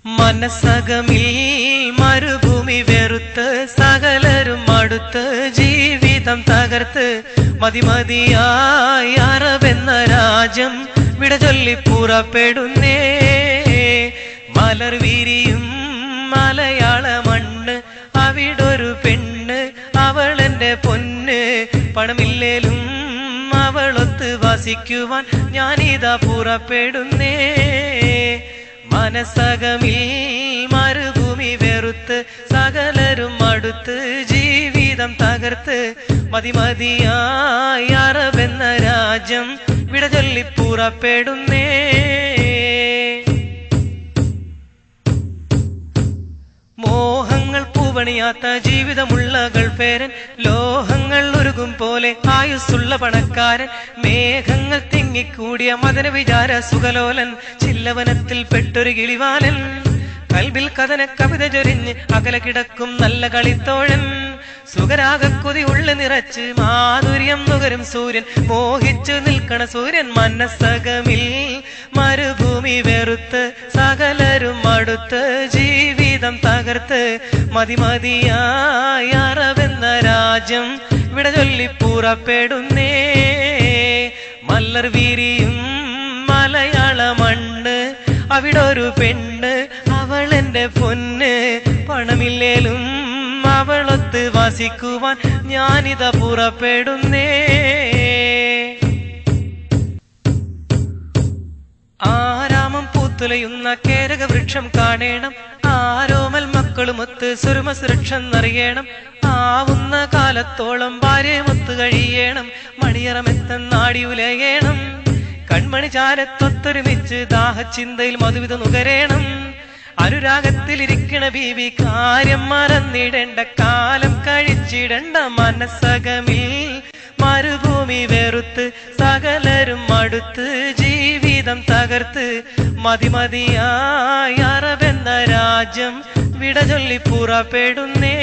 മനസ്സകമിൽ മരുഭൂമി വെറുത്ത് സകലരും അടുത്ത് ജീവിതം തകർത്ത് മതിമതിയായി അറബെന്ന രാജ്യം വിട ചൊല്ലി പുറപ്പെടുന്നേ. മലർ വിരിയും മലയാള മണ്ണ്, അവിടൊരു പെണ്ണ് അവളെന്റെ പൊന്ന്. പണമില്ലേലും അവളൊത്ത് വസിക്കുവാൻ ഞാനിതാ പുറപ്പെടുന്നേ. മനസ്സകമിൽ മരുഭൂമി വെറുത്ത് സകലരും അടുത്ത് ജീവിതം തകർത്ത് മതിമതിയായി അറബെന്ന രാജ്യം വിട ചൊല്ലി പുറപ്പെടുന്നേ. മോഹങ്ങൾ പൂവണിയാത്ത ജീവിതമുള്ള ഗൾഫേരൻ, ലോഹങ്ങൾ ഉരുകും പോലെ ആയുസ്സുള്ള പണക്കാരൻ, മേഘങ്ങൾ തിങ്ങിക്കൂടിയ മദന വിചാര സുഖലോലൻ, ചില്ലവനത്തിൽ പെട്ടൊരു കിളിവാലൻ, കൽബിൽ കഥന കവിത ചൊരിഞ്ഞ് അകല കിടക്കും നല്ല കളിത്തോഴൻ, സുഖരാഗക്കൊതി ഉള്ളു നിറച്ച് മാധുര്യം നുകരും സൂര്യൻ, മോഹിച്ചു നിൽക്കണ സൂര്യൻ. മനസ്സകമിൽ മരുഭൂമി വെറുത്ത് സകലരും അടുത്ത് ജീവിതം തകർത്ത് മതിമതിയായി അറബെന്ന രാജ്യം വിട ചൊല്ലി പുറപ്പെടുന്നേ. മലർ വിരിയും മലയാള മണ്ണ്, അവിടൊരു പെണ്ണ് അവളെന്റെ പൊന്ന്. പണമില്ലേലും അവളൊത്ത് വസിക്കുവാൻ ഞാനിതാ പുറപ്പെടുന്നേ. ആരാമം പൂത്തുലയുന്ന കേരക വൃക്ഷം കാണേണം, ആരോമൽ മക്കളുമൊത്ത് സുരുമ സുരക്ഷന്നറിയണം. ആവുന്ന കാലത്തോളം ഭാര്യമൊത്ത് കഴിയണം, മണിയറമെത്തന്നാടി ഉലയേണം. കൺമണി ചാരത്തൊത്തൊരുമിച്ച് ദാഹചിന്തയിൽ മധുവിധ നുകരേണം. അനുരാഗത്തിലിരിക്കണ ബീവി കാര്യം മറന്നിടേണ്ട, കാലം കഴിച്ചിടണ്ട. മനസ്സകമിൽ മരുഭൂമി വെറുത്ത് സകലരും അടുത്ത് ജീവിതം തകർത്ത് മതിമതിയായി അറബെന്ന രാജ്യം വിട ചൊല്ലി പുറപ്പെടുന്നേ.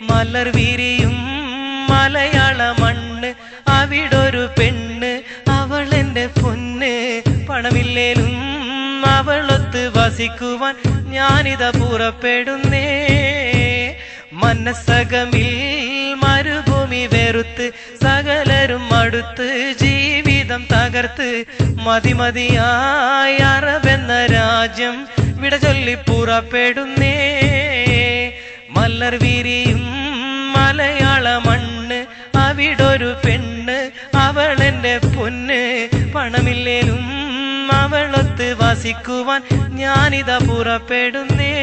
മലർ വിരിയും മലയാള മണ്ണ്, അവിടൊരു പെണ്ണ് അവളെന്റെ പൊന്ന്. പണമില്ലേലും അവളൊത്ത് വസിക്കുവാൻ ഞാനിതാ പുറപ്പെടുന്നേ. മനസ്സകമിൽ മരുഭൂമി വെറുത്ത് സകലരും അടുത്ത് ജീവിതം തകർത്ത് മതിമതിയായി അറബെന്ന രാജ്യം വിട ചൊല്ലി പുറപ്പെടുന്നേ. മലർ വിരിയും മലയാള മണ്ണ്, അവിടൊരു പെണ്ണ് അവളെന്റെ പൊന്ന്. പണമില്ലേലും അവളൊത്ത് വസിക്കുവാൻ ഞാനിതാ പുറപ്പെടുന്നേ.